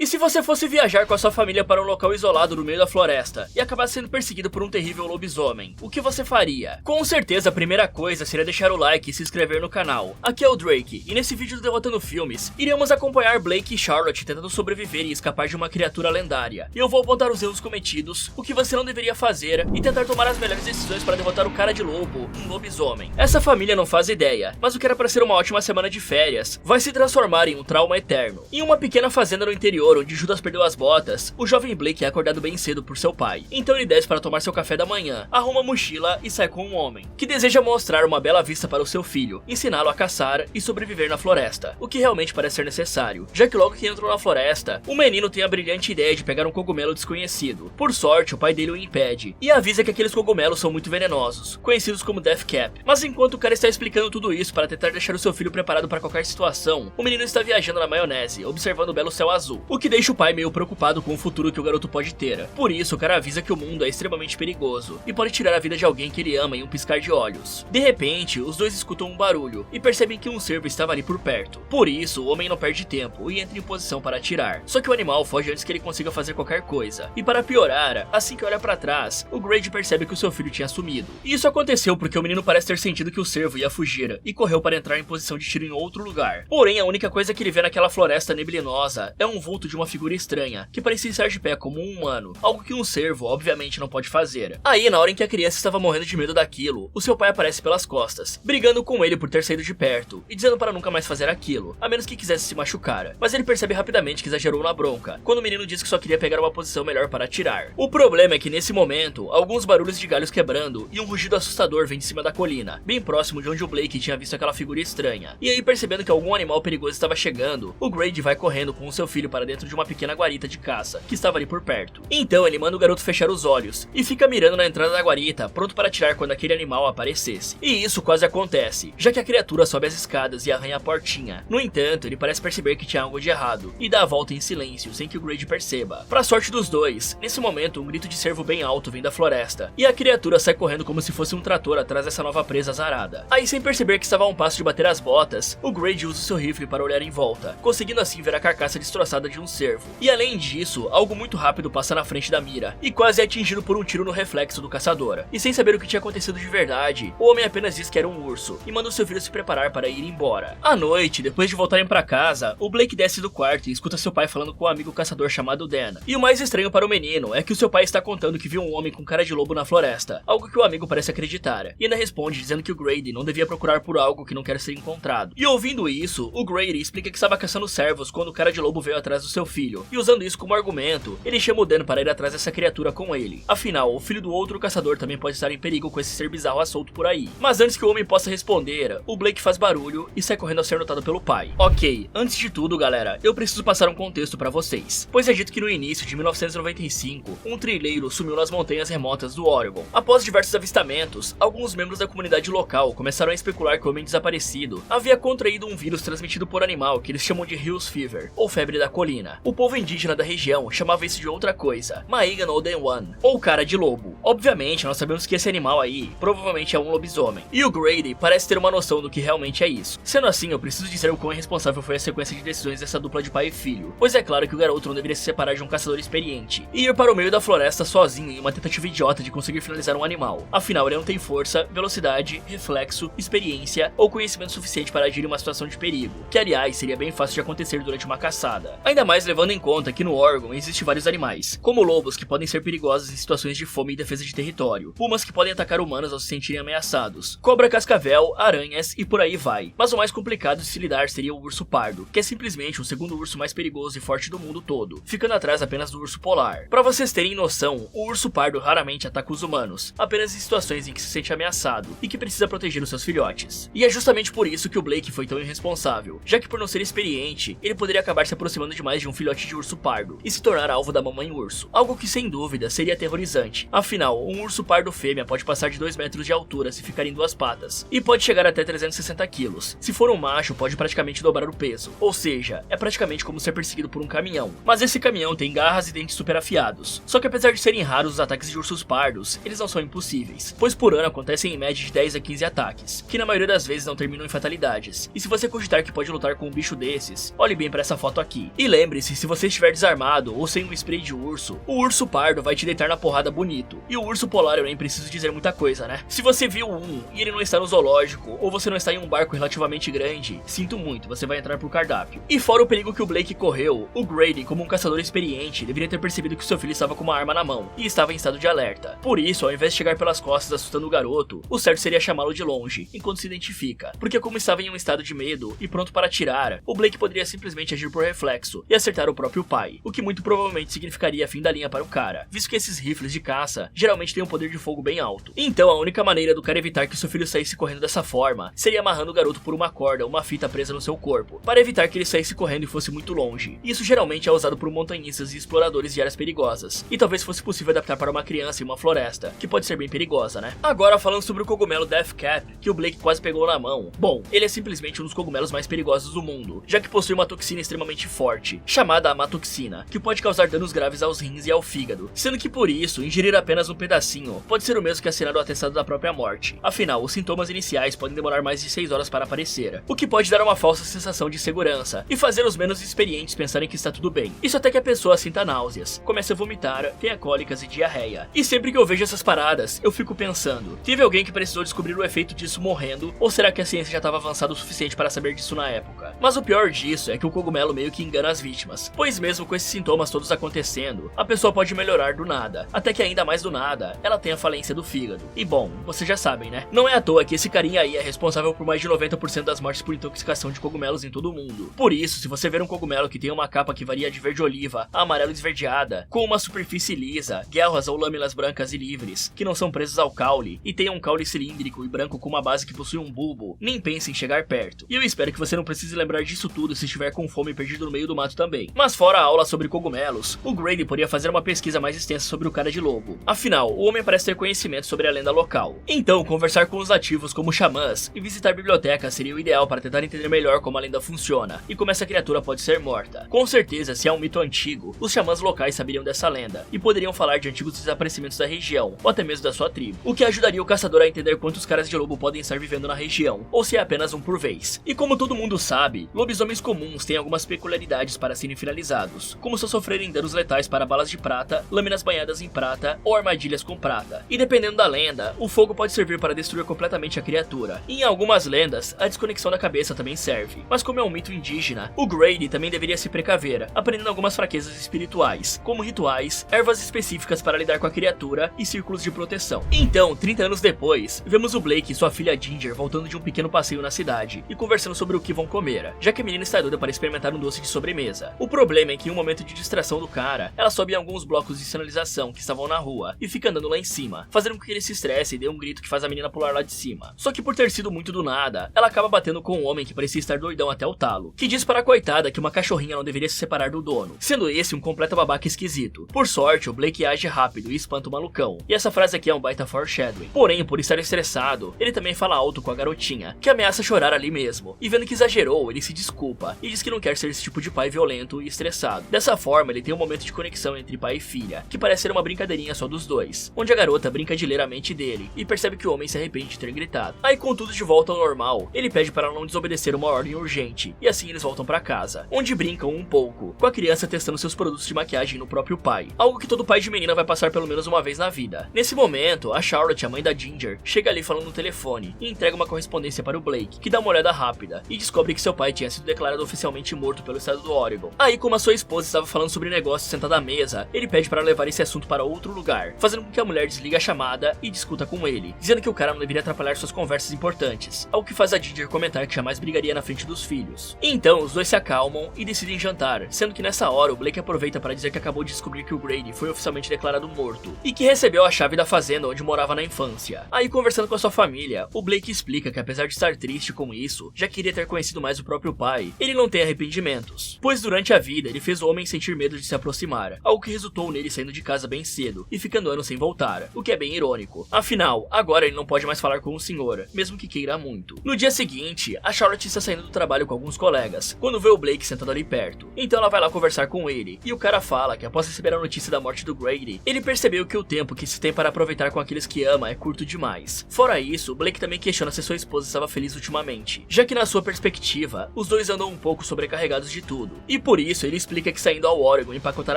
se você fosse viajar com a sua família para um local isolado no meio da floresta e acabar sendo perseguido por um terrível lobisomem, o que você faria? Com certeza a primeira coisa seria deixar o like e se inscrever no canal. Aqui é o Drake, e nesse vídeo do Derrotando Filmes, iremos acompanhar Blake e Charlotte tentando sobreviver e escapar de uma criatura lendária. E eu vou apontar os erros cometidos, o que você não deveria fazer e tentar tomar as melhores decisões para derrotar o cara de lobo, um lobisomem. Essa família não faz ideia, mas o que era para ser uma ótima semana de férias vai se transformar em um trauma eterno. Em uma pequena fazenda no interior, onde Judas perdeu as botas, o jovem Blake é acordado bem cedo por seu pai. Então ele desce para tomar seu café da manhã, arruma a mochila e sai com um homem, que deseja mostrar uma bela vista para o seu filho, ensiná-lo a caçar e sobreviver na floresta, o que realmente parece ser necessário, já que logo que entrou na floresta, o menino tem a brilhante ideia de pegar um cogumelo desconhecido. Por sorte, o pai dele o impede, e avisa que aqueles cogumelos são muito venenosos, conhecidos como Death Cap. Mas enquanto o cara está explicando tudo isso para tentar deixar o seu filho preparado para qualquer situação, o menino está viajando na maionese, observando o belo céu azul, o que deixa o pai meio preocupado com o futuro que o garoto pode ter. Por isso, o cara avisa que o mundo é extremamente perigoso e pode tirar a vida de alguém que ele ama em um piscar de olhos. De repente, os dois escutam um barulho e percebem que um cervo estava ali por perto. Por isso, o homem não perde tempo e entra em posição para atirar. Só que o animal foge antes que ele consiga fazer qualquer coisa. E para piorar, assim que olha para trás, o Grady percebe que o seu filho tinha sumido. E isso aconteceu porque o menino parece ter sentido que o cervo ia fugir e correu para entrar em posição de tiro em outro lugar. Porém, a única coisa que ele vê naquela floresta neblinosa é um vulto de uma figura estranha, que parecia estar de pé como um humano, algo que um cervo obviamente não pode fazer. Aí, na hora em que a criança estava morrendo de medo daquilo, o seu pai aparece pelas costas, brigando com ele por ter saído de perto e dizendo para nunca mais fazer aquilo, a menos que quisesse se machucar. Mas ele percebe rapidamente que exagerou na bronca, quando o menino diz que só queria pegar uma posição melhor para atirar. O problema é que nesse momento, alguns barulhos de galhos quebrando e um rugido assustador vem de cima da colina, bem próximo de onde o Blake tinha visto aquela figura estranha. E aí, percebendo que algum animal perigoso estava chegando, o Grady vai correndo com o seu filho para dentro de uma pequena guarita de caça, que estava ali por perto. Então ele manda o garoto fechar os olhos e fica mirando na entrada da guarita, pronto para atirar quando aquele animal aparecesse. E isso quase acontece, já que a criatura sobe as escadas e arranha a portinha. No entanto, ele parece perceber que tinha algo de errado e dá a volta em silêncio, sem que o Grady perceba. Pra sorte dos dois, nesse momento um grito de cervo bem alto vem da floresta, e a criatura sai correndo como se fosse um trator atrás dessa nova presa azarada. Aí, sem perceber que estava a um passo de bater as botas, o Grady usa o seu rifle para olhar em volta, conseguindo assim ver a carcaça destroçada de um cervo. E além disso, algo muito rápido passa na frente da mira, e quase é atingido por um tiro no reflexo do caçador. E sem saber o que tinha acontecido de verdade, o homem apenas diz que era um urso, e manda o seu filho se preparar para ir embora. À noite, depois de voltarem para casa, o Blake desce do quarto e escuta seu pai falando com um amigo caçador chamado Dan. E o mais estranho para o menino é que o seu pai está contando que viu um homem com cara de lobo na floresta, algo que o amigo parece acreditar, e ainda responde dizendo que o Grady não devia procurar por algo que não quer ser encontrado. E ouvindo isso, o Grady explica que estava caçando cervos quando o cara de lobo veio atrás do seu filho, e usando isso como argumento, ele chama o Dan para ir atrás dessa criatura com ele. Afinal, o filho do outro caçador também pode estar em perigo com esse ser bizarro solto por aí. Mas antes que o homem possa responder, o Blake faz barulho e sai correndo ao ser notado pelo pai. Ok, antes de tudo, galera, eu preciso passar um contexto para vocês, pois é dito que no início de 1995, um trilheiro sumiu nas montanhas remotas do Oregon. Após diversos avistamentos, alguns membros da comunidade local começaram a especular que o homem desaparecido havia contraído um vírus transmitido por animal que eles chamam de Hills Fever, ou febre da colina. O povo indígena da região chamava isso de outra coisa, Maigan Oden One, ou cara de lobo. Obviamente, nós sabemos que esse animal aí provavelmente é um lobisomem, e o Grady parece ter uma noção do que realmente é isso. Sendo assim, eu preciso dizer o quão irresponsável foi a sequência de decisões dessa dupla de pai e filho, pois é claro que o garoto não deveria se separar de um caçador experiente e ir para o meio da floresta sozinho em uma tentativa idiota de conseguir finalizar um animal. Afinal, ele não tem força, velocidade, reflexo, experiência ou conhecimento suficiente para agir em uma situação de perigo, que aliás seria bem fácil de acontecer durante uma caçada. Ainda mais levando em conta que no Oregon existem vários animais, como lobos que podem ser perigosos em situações de fome e defesa de território, pumas que podem atacar humanos ao se sentirem ameaçados, cobra cascavel, aranhas e por aí vai. Mas o mais complicado de se lidar seria o urso pardo, que é simplesmente o segundo urso mais perigoso e forte do mundo todo, ficando atrás apenas do urso polar. Para vocês terem noção, o urso pardo raramente ataca os humanos, apenas em situações em que se sente ameaçado e que precisa proteger os seus filhotes. E é justamente por isso que o Blake foi tão irresponsável, já que por não ser experiente, ele poderia acabar se aproximando demais de um filhote de urso pardo e se tornar alvo da mamãe urso, algo que sem dúvida seria aterrorizante. Afinal, um urso pardo fêmea pode passar de 2 metros de altura se ficar em 2 patas, e pode chegar até 360 quilos. Se for um macho, pode praticamente dobrar o peso, ou seja, é praticamente como ser perseguido por um caminhão. Mas esse caminhão tem garras e dentes super afiados. Só que apesar de serem raros os ataques de ursos pardos, eles não são impossíveis, pois por ano acontecem em média de 10 a 15 ataques, que na maioria das vezes não terminam em fatalidades. E se você cogitar que pode lutar com um bicho desses, olhe bem para essa foto aqui. E lembre lembre-se, se você estiver desarmado ou sem um spray de urso, o urso pardo vai te deitar na porrada bonito. E o urso polar eu nem preciso dizer muita coisa, né? Se você viu um e ele não está no zoológico, ou você não está em um barco relativamente grande, sinto muito, você vai entrar por cardápio. E fora o perigo que o Blake correu, o Grady, como um caçador experiente, deveria ter percebido que seu filho estava com uma arma na mão e estava em estado de alerta. Por isso, ao invés de chegar pelas costas assustando o garoto, o certo seria chamá-lo de longe, enquanto se identifica. Porque como estava em um estado de medo e pronto para atirar, o Blake poderia simplesmente agir por reflexo e acertar o próprio pai, o que muito provavelmente significaria fim da linha para o cara, visto que esses rifles de caça geralmente têm um poder de fogo bem alto. Então a única maneira do cara evitar que seu filho saísse correndo dessa forma seria amarrando o garoto por uma corda ou uma fita presa no seu corpo, para evitar que ele saísse correndo e fosse muito longe. Isso geralmente é usado por montanhistas e exploradores de áreas perigosas, e talvez fosse possível adaptar para uma criança em uma floresta, que pode ser bem perigosa, né? Agora falando sobre o cogumelo Death Cap, que o Blake quase pegou na mão. Bom, ele é simplesmente um dos cogumelos mais perigosos do mundo, já que possui uma toxina extremamente forte, chamada amatoxina, que pode causar danos graves aos rins e ao fígado, sendo que por isso, ingerir apenas um pedacinho pode ser o mesmo que assinar o atestado da própria morte. Afinal, os sintomas iniciais podem demorar mais de 6 horas para aparecer, o que pode dar uma falsa sensação de segurança e fazer os menos experientes pensarem que está tudo bem. Isso até que a pessoa sinta náuseas, comece a vomitar, tenha cólicas e diarreia. E sempre que eu vejo essas paradas, eu fico pensando, teve alguém que precisou descobrir o efeito disso morrendo, ou será que a ciência já estava avançada o suficiente para saber disso na época? Mas o pior disso é que o cogumelo meio que engana as vítimas, pois mesmo com esses sintomas todos acontecendo, a pessoa pode melhorar do nada, até que ainda mais do nada, ela tem a falência do fígado. E bom, vocês já sabem, né? Não é à toa que esse carinha aí é responsável por mais de 90% das mortes por intoxicação de cogumelos em todo o mundo. Por isso, se você ver um cogumelo que tem uma capa que varia de verde oliva a amarelo esverdeada, com uma superfície lisa, guelras ou lâminas brancas e livres, que não são presas ao caule, e tem um caule cilíndrico e branco com uma base que possui um bulbo, nem pense em chegar perto. E eu espero que você não precise lembrar disso tudo se estiver com fome e perdido no meio do mato também. Mas fora a aula sobre cogumelos, o Grady poderia fazer uma pesquisa mais extensa sobre o cara de lobo. Afinal, o homem parece ter conhecimento sobre a lenda local. Então, conversar com os nativos como xamãs e visitar bibliotecas seria o ideal para tentar entender melhor como a lenda funciona e como essa criatura pode ser morta. Com certeza, se é um mito antigo, os xamãs locais saberiam dessa lenda e poderiam falar de antigos desaparecimentos da região, ou até mesmo da sua tribo, o que ajudaria o caçador a entender quantos caras de lobo podem estar vivendo na região, ou se é apenas um por vez. E como todo mundo sabe, lobisomens comuns têm algumas peculiaridades para serem finalizados, como só sofrerem danos letais para balas de prata, lâminas banhadas em prata ou armadilhas com prata. E dependendo da lenda, o fogo pode servir para destruir completamente a criatura. E em algumas lendas, a desconexão da cabeça também serve. Mas como é um mito indígena, o Grady também deveria se precaver, aprendendo algumas fraquezas espirituais, como rituais, ervas específicas para lidar com a criatura e círculos de proteção. Então, 30 anos depois, vemos o Blake e sua filha Ginger voltando de um pequeno passeio na cidade e conversando sobre o que vão comer, já que a menina está doida para experimentar um doce de sobremesa. O problema é que em um momento de distração do cara, ela sobe em alguns blocos de sinalização que estavam na rua e fica andando lá em cima, fazendo com que ele se estresse e dê um grito que faz a menina pular lá de cima. Só que por ter sido muito do nada, ela acaba batendo com um homem que parecia estar doidão até o talo, que diz para a coitada que uma cachorrinha não deveria se separar do dono, sendo esse um completo babaca esquisito. Por sorte, o Blake age rápido e espanta o malucão, e essa frase aqui é um baita foreshadowing. Porém, por estar estressado, ele também fala alto com a garotinha, que ameaça chorar ali mesmo, e vendo que exagerou, ele se desculpa e diz que não quer ser esse tipo de pai violento e estressado. Dessa forma, ele tem um momento de conexão entre pai e filha, que parece ser uma brincadeirinha só dos dois, onde a garota brinca de ler a mente dele e percebe que o homem se arrepende de ter gritado. Aí, com tudo de volta ao normal, ele pede para não desobedecer uma ordem urgente, e assim eles voltam para casa, onde brincam um pouco, com a criança testando seus produtos de maquiagem no próprio pai, algo que todo pai de menina vai passar pelo menos uma vez na vida. Nesse momento, a Charlotte, a mãe da Ginger, chega ali falando no telefone e entrega uma correspondência para o Blake, que dá uma olhada rápida e descobre que seu pai tinha sido declarado oficialmente morto pelo estado do Oregon. Aí, como a sua esposa estava falando sobre negócios sentada à mesa, ele pede para levar esse assunto para outro lugar, fazendo com que a mulher desligue a chamada e discuta com ele, dizendo que o cara não deveria atrapalhar suas conversas importantes, ao que faz a Ginger comentar que jamais brigaria na frente dos filhos. Então, os dois se acalmam e decidem jantar, sendo que nessa hora o Blake aproveita para dizer que acabou de descobrir que o Grady foi oficialmente declarado morto, e que recebeu a chave da fazenda onde morava na infância. Aí, conversando com a sua família, o Blake explica que apesar de estar triste com isso, já queria ter conhecido mais o próprio pai, ele não tem arrependimentos, pois durante a vida ele fez o homem sentir medo de se aproximar, algo que resultou nele saindo de casa bem cedo e ficando anos sem voltar, o que é bem irônico. Afinal, agora ele não pode mais falar com o senhor, mesmo que queira muito. No dia seguinte, a Charlotte está saindo do trabalho com alguns colegas, quando vê o Blake sentado ali perto. Então ela vai lá conversar com ele, e o cara fala que após receber a notícia da morte do Grady, ele percebeu que o tempo que se tem para aproveitar com aqueles que ama é curto demais. Fora isso, Blake também questiona se sua esposa estava feliz ultimamente, já que na sua perspectiva, os dois andam um pouco sobrecarregados de tudo. E por isso ele explica que está indo ao Oregon empacotar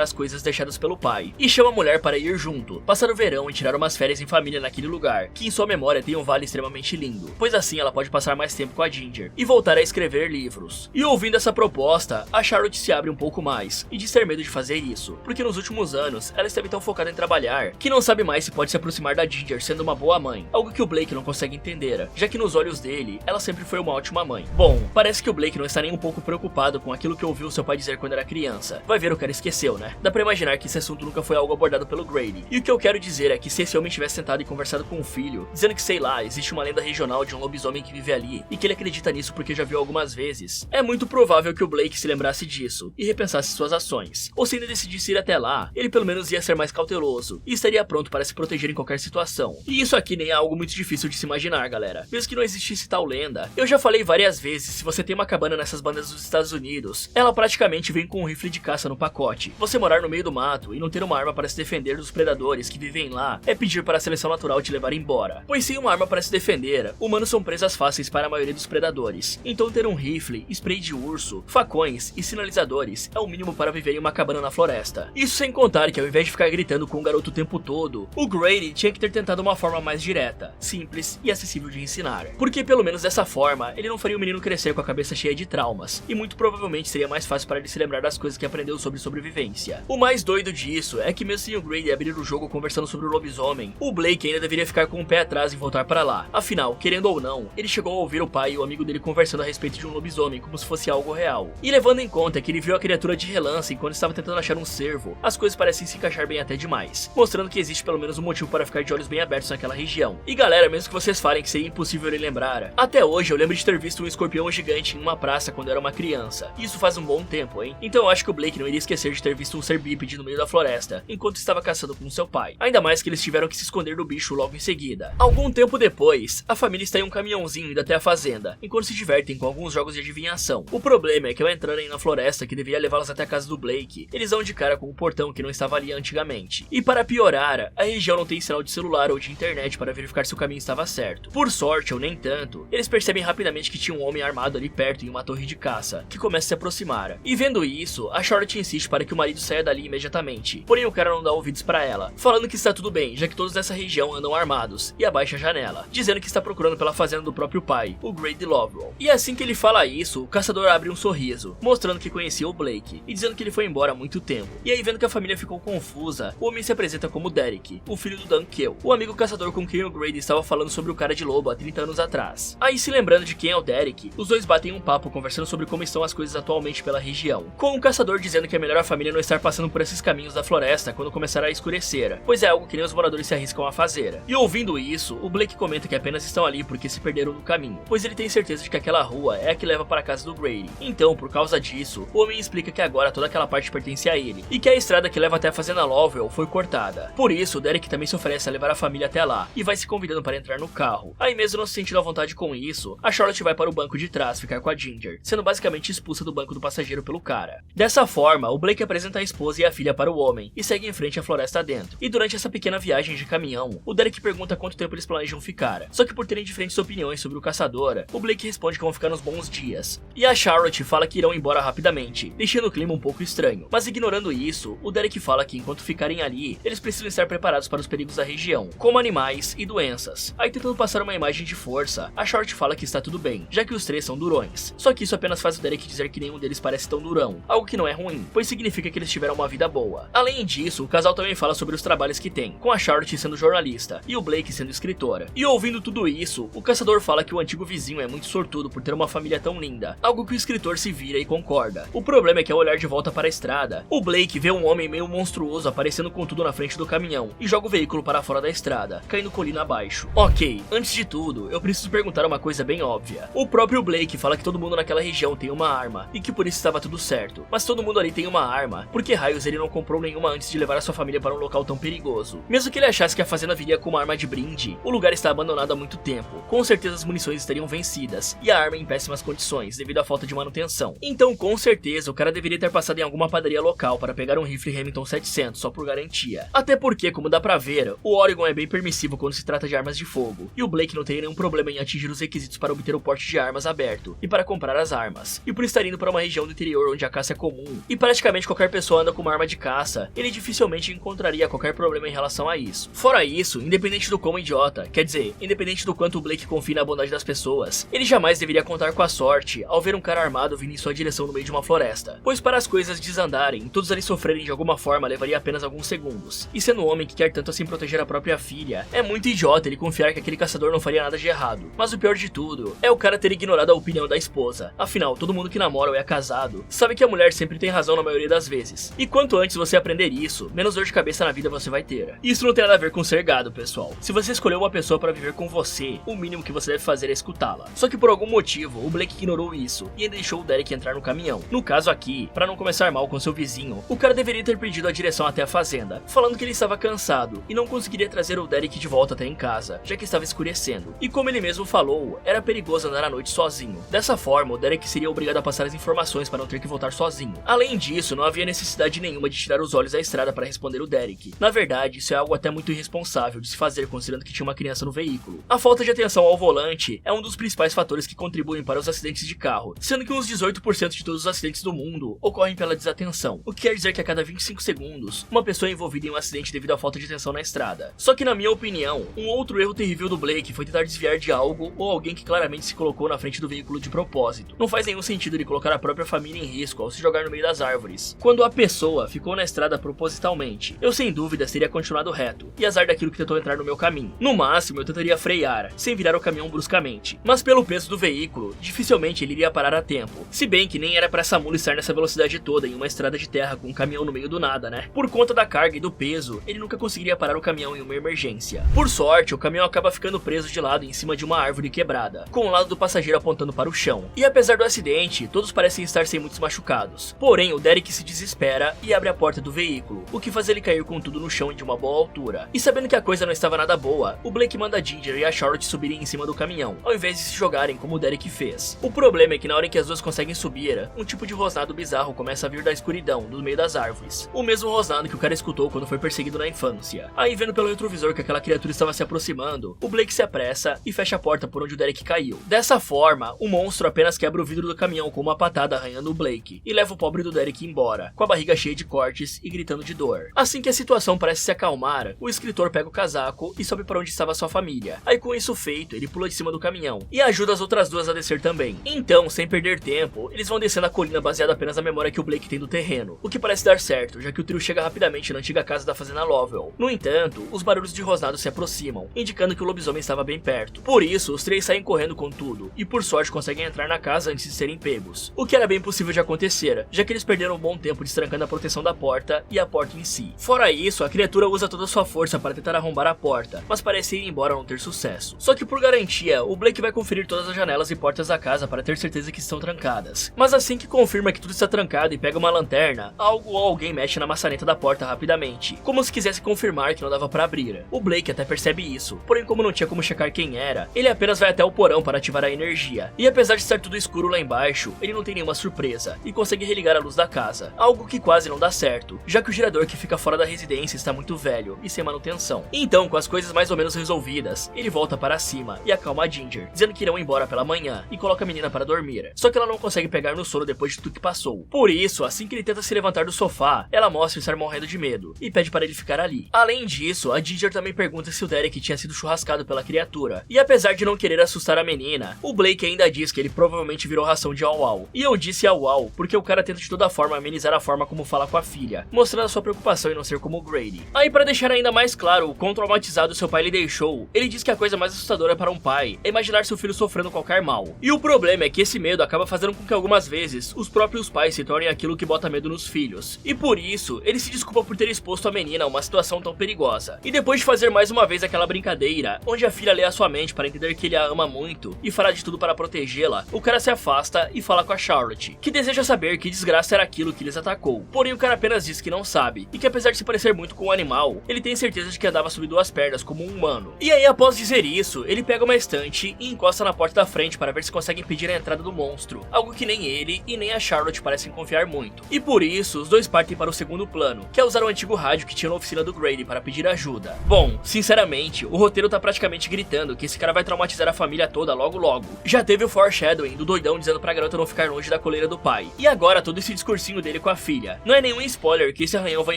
as coisas deixadas pelo pai, e chama a mulher para ir junto, passar o verão e tirar umas férias em família naquele lugar, que em sua memória tem um vale extremamente lindo, pois assim ela pode passar mais tempo com a Ginger, e voltar a escrever livros. E ouvindo essa proposta, a Charlotte se abre um pouco mais, e diz ter medo de fazer isso, porque nos últimos anos ela esteve tão focada em trabalhar, que não sabe mais se pode se aproximar da Ginger sendo uma boa mãe, algo que o Blake não consegue entender, já que nos olhos dele, ela sempre foi uma ótima mãe. Bom, parece que o Blake não está nem um pouco preocupado com aquilo que ouviu seu pai dizer quando era criança. Vai ver, o cara esqueceu, né? Dá pra imaginar que esse assunto nunca foi algo abordado pelo Grady. E o que eu quero dizer é que se esse homem tivesse sentado e conversado com o filho, dizendo que, sei lá, existe uma lenda regional de um lobisomem que vive ali, e que ele acredita nisso porque já viu algumas vezes, é muito provável que o Blake se lembrasse disso, e repensasse suas ações. Ou se ainda decidisse ir até lá, ele pelo menos ia ser mais cauteloso, e estaria pronto para se proteger em qualquer situação. E isso aqui nem é algo muito difícil de se imaginar, galera. Mesmo que não existisse tal lenda, eu já falei várias vezes, se você tem uma cabana nessas bandas dos Estados Unidos, ela praticamente vem com um rifle de caça no pacote. Você morar no meio do mato e não ter uma arma para se defender dos predadores que vivem lá é pedir para a seleção natural te levar embora. Pois sem uma arma para se defender, humanos são presas fáceis para a maioria dos predadores. Então ter um rifle, spray de urso, facões e sinalizadores é o mínimo para viver em uma cabana na floresta. Isso sem contar que ao invés de ficar gritando com o garoto o tempo todo, o Grady tinha que ter tentado uma forma mais direta, simples e acessível de ensinar. Porque pelo menos dessa forma, ele não faria o menino crescer com a cabeça cheia de traumas, e muito provavelmente seria mais fácil para ele se lembrar das coisas que aprendeu sobre sobrevivência. O mais doido disso é que mesmo sem o Grady abrir o jogo conversando sobre o lobisomem, o Blake ainda deveria ficar com o pé atrás em voltar para lá. Afinal, querendo ou não, ele chegou a ouvir o pai e o amigo dele conversando a respeito de um lobisomem como se fosse algo real. E levando em conta que ele viu a criatura de relance enquanto estava tentando achar um cervo, as coisas parecem se encaixar bem até demais, mostrando que existe pelo menos um motivo para ficar de olhos bem abertos naquela região. E galera, mesmo que vocês falem que seria impossível ele lembrar, até hoje eu lembro de ter visto um escorpião gigante em uma praça quando eu era uma criança. Isso faz um bom tempo, hein? Então eu acho que o Blake não iria esquecer de ter visto um ser bípede no meio da floresta, enquanto estava caçando com seu pai. Ainda mais que eles tiveram que se esconder do bicho logo em seguida. Algum tempo depois, a família está em um caminhãozinho indo até a fazenda, enquanto se divertem com alguns jogos de adivinhação. O problema é que ao entrarem na floresta que deveria levá-los até a casa do Blake, eles dão de cara com o portão que não estava ali antigamente. E para piorar, a região não tem sinal de celular ou de internet para verificar se o caminho estava certo. Por sorte, ou nem tanto, eles percebem rapidamente que tinha um homem armado ali perto em uma torre de caça, que começa a se aproximar. E vendo isso, a Charlotte insiste para que o marido saia dali imediatamente. Porém o cara não dá ouvidos para ela, falando que está tudo bem, já que todos nessa região andam armados, e abaixa a janela, dizendo que está procurando pela fazenda do próprio pai, o Grady Lovell. E assim que ele fala isso, o caçador abre um sorriso, mostrando que conhecia o Blake, e dizendo que ele foi embora há muito tempo. E aí vendo que a família ficou confusa, o homem se apresenta como Derek, o filho do Dan Kell, o amigo caçador com quem o Grady estava falando sobre o cara de lobo há 30 anos atrás. Aí se lembrando de quem é o Derek, os dois batem um papo conversando sobre como estão as coisas atualmente pela região, com o caçador dizendo que é melhor a família não estar passando por esses caminhos da floresta quando começar a escurecer, pois é algo que nem os moradores se arriscam a fazer. E ouvindo isso, o Blake comenta que apenas estão ali porque se perderam no caminho, pois ele tem certeza de que aquela rua é a que leva para a casa do Grady. Então, por causa disso, o homem explica que agora toda aquela parte pertence a ele, e que a estrada que leva até a fazenda Lovell foi cortada. Por isso, o Derek também se oferece a levar a família até lá, e vai se convidando para entrar no carro. Aí mesmo não se sentindo à vontade com isso, a Charlotte vai para o banco de trás ficar com a Ginger, sendo basicamente expulsa do banco do passageiro pelo cara. Dessa forma, o Blake apresenta a esposa e a filha para o homem, e segue em frente à floresta adentro. E durante essa pequena viagem de caminhão, o Derek pergunta quanto tempo eles planejam ficar. Só que por terem diferentes opiniões sobre o caçador, o Blake responde que vão ficar nos bons dias. E a Charlotte fala que irão embora rapidamente, deixando o clima um pouco estranho. Mas ignorando isso, o Derek fala que enquanto ficarem ali, eles precisam estar preparados para os perigos da região, como animais e doenças. Aí tentando passar uma imagem de força, a Charlotte fala que está tudo bem, já que os três são durões. Só que isso apenas faz o Derek dizer que nenhum deles parece tão durão, algo que não é ruim, pois significa que eles tiveram uma vida boa. Além disso, o casal também fala sobre os trabalhos que tem, com a Charlotte sendo jornalista e o Blake sendo escritora. E ouvindo tudo isso, o caçador fala que o antigo vizinho é muito sortudo por ter uma família tão linda, algo que o escritor se vira e concorda. O problema é que ao olhar de volta para a estrada, o Blake vê um homem meio monstruoso aparecendo com tudo na frente do caminhão e joga o veículo para fora da estrada, caindo colina abaixo. Ok, antes de tudo, eu preciso perguntar uma coisa bem óbvia. O próprio Blake fala que todo mundo naquela região tem uma arma e que por isso estava tudo certo, mas todo mundo ali tem uma arma, por que raios ele não comprou nenhuma antes de levar a sua família para um local tão perigoso? Mesmo que ele achasse que a fazenda viria com uma arma de brinde, o lugar está abandonado há muito tempo, com certeza as munições estariam vencidas e a arma em péssimas condições devido à falta de manutenção. Então com certeza o cara deveria ter passado em alguma padaria local para pegar um rifle Remington 700 só por garantia. Até porque, como dá pra ver, o Oregon é bem permissivo quando se trata de armas de fogo, e o Blake não teria nenhum problema em atingir os requisitos para obter o porte de armas aberto e para comprar as armas. E por estar indo para uma região do interior interior onde a caça é comum e praticamente qualquer pessoa anda com uma arma de caça, ele dificilmente encontraria qualquer problema em relação a isso. Fora isso, independente do quão idiota, quer dizer, independente do quanto o Blake confia na bondade das pessoas, ele jamais deveria contar com a sorte ao ver um cara armado vindo em sua direção no meio de uma floresta, pois para as coisas desandarem, todos ali sofrerem de alguma forma levaria apenas alguns segundos. E sendo um homem que quer tanto assim proteger a própria filha, é muito idiota ele confiar que aquele caçador não faria nada de errado. Mas o pior de tudo é o cara ter ignorado a opinião da esposa. Afinal, todo mundo que namora ou é casado sabe que a mulher sempre tem razão na maioria das vezes. E quanto antes você aprender isso, menos dor de cabeça na vida você vai ter. Isso não tem nada a ver com ser gado, pessoal. Se você escolheu uma pessoa para viver com você, o mínimo que você deve fazer é escutá-la. Só que por algum motivo, o Blake ignorou isso e ainda deixou o Derek entrar no caminhão. No caso aqui, para não começar mal com seu vizinho, o cara deveria ter pedido a direção até a fazenda, falando que ele estava cansado e não conseguiria trazer o Derek de volta até em casa, já que estava escurecendo. E como ele mesmo falou, era perigoso andar à noite sozinho. Dessa forma, o Derek seria obrigado a passar as informações para não ter que voltar sozinho. Além disso, não havia necessidade nenhuma de tirar os olhos da estrada para responder o Derek. Na verdade, isso é algo até muito irresponsável de se fazer considerando que tinha uma criança no veículo. A falta de atenção ao volante é um dos principais fatores que contribuem para os acidentes de carro, sendo que uns 18% de todos os acidentes do mundo ocorrem pela desatenção, o que quer dizer que a cada 25 segundos, uma pessoa é envolvida em um acidente devido à falta de atenção na estrada. Só que na minha opinião, um outro erro terrível do Blake foi tentar desviar de algo ou alguém que claramente se colocou na frente do veículo de propósito. Não faz nenhum sentido ele colocar a própria família em risco ao se jogar no meio das árvores, quando a pessoa ficou na estrada propositalmente. Eu sem dúvida teria continuado reto, e azar daquilo que tentou entrar no meu caminho. No máximo eu tentaria frear, sem virar o caminhão bruscamente, mas pelo peso do veículo, dificilmente ele iria parar a tempo, se bem que nem era pra essa mula estar nessa velocidade toda em uma estrada de terra com um caminhão no meio do nada, né? Por conta da carga e do peso, ele nunca conseguiria parar o caminhão em uma emergência. Por sorte, o caminhão acaba ficando preso de lado em cima de uma árvore quebrada, com o lado do passageiro apontando para o chão. E apesar do acidente, todos parecem estar sem muitos machucados. Porém, o Derek se desespera e abre a porta do veículo, o que faz ele cair com tudo no chão de uma boa altura. E sabendo que a coisa não estava nada boa, o Blake manda a Ginger e a Charlotte subirem em cima do caminhão, ao invés de se jogarem como o Derek fez. O problema é que na hora em que as duas conseguem subir, um tipo de rosnado bizarro começa a vir da escuridão, do meio das árvores. O mesmo rosnado que o cara escutou quando foi perseguido na infância. Aí, vendo pelo retrovisor que aquela criatura estava se aproximando, o Blake se apressa e fecha a porta por onde o Derek caiu. Dessa forma, o monstro apenas quebra o vidro do caminhão com uma patada arranhando o Blake e leva o pobre do Derek embora, com a barriga cheia de cortes e gritando de dor. Assim que a situação parece se acalmar, o escritor pega o casaco e sobe para onde estava sua família. Aí, com isso feito, ele pula de cima do caminhão e ajuda as outras duas a descer também. Então, sem perder tempo, eles vão descendo a colina baseada apenas na memória que o Blake tem do terreno, o que parece dar certo, já que o trio chega rapidamente na antiga casa da fazenda Lovell. No entanto, os barulhos de rosnado se aproximam, indicando que o lobisomem estava bem perto. Por isso, os três saem correndo com tudo, e por sorte conseguem entrar na casa antes de serem pegos, o que era bem possível de acontecer, já que eles perderam um bom tempo destrancando a proteção da porta e a porta em si. Fora isso, a criatura usa toda a sua força para tentar arrombar a porta, mas parece ir embora não ter sucesso. Só que por garantia, o Blake vai conferir todas as janelas e portas da casa para ter certeza que estão trancadas. Mas assim que confirma que tudo está trancado e pega uma lanterna, algo ou alguém mexe na maçaneta da porta rapidamente, como se quisesse confirmar que não dava para abrir. O Blake até percebe isso, porém como não tinha como checar quem era, ele apenas vai até o porão para ativar a energia. E apesar de estar tudo escuro lá embaixo, ele não tem nenhuma surpresa e consegue religar a luz da casa, algo que quase não dá certo, já que o gerador que fica fora da residência está muito velho e sem manutenção. Então, com as coisas mais ou menos resolvidas, ele volta para cima e acalma a Ginger, dizendo que irão embora pela manhã e coloca a menina para dormir. Só que ela não consegue pegar no sono depois de tudo que passou. Por isso, assim que ele tenta se levantar do sofá, ela mostra estar morrendo de medo e pede para ele ficar ali. Além disso, a Ginger também pergunta se o Derek tinha sido churrascado pela criatura. E apesar de não querer assustar a menina, o Blake ainda diz que ele provavelmente virou ração de Au-Au. E eu disse Au-Au porque o cara tenta de toda forma amenizar a forma como fala com a filha, mostrando a sua preocupação em não ser como o Grady. Aí, para deixar ainda mais claro o quão traumatizado seu pai lhe deixou, ele diz que a coisa mais assustadora para um pai é imaginar seu filho sofrendo qualquer mal. E o problema é que esse medo acaba fazendo com que algumas vezes os próprios pais se tornem aquilo que bota medo nos filhos. E por isso, ele se desculpa por ter exposto a menina a uma situação tão perigosa. E depois de fazer mais uma vez aquela brincadeira, onde a filha lê a sua mente para entender que ele a ama muito e fará de tudo para protegê-la, o cara se afasta e fala com a Charlotte, que deseja saber que desgraça era aquilo que lhes atacou. Porém, o cara apenas diz que não sabe, e que apesar de se parecer muito com um animal, ele tem certeza de que andava sobre duas pernas como um humano. E aí, após dizer isso, ele pega uma estante e encosta na porta da frente para ver se consegue impedir a entrada do monstro, algo que nem ele e nem a Charlotte parecem confiar muito. E por isso, os dois partem para o segundo plano, que é usar o antigo rádio que tinha na oficina do Grady para pedir ajuda. Bom, sinceramente, o roteiro tá praticamente gritando que esse cara vai traumatizar a família toda logo logo. Já teve o foreshadowing do doidão dizendo pra garota não ficar longe da coleira do pai. E agora todo esse discursinho dele com a filha. Não é nenhum spoiler que esse arranhão vai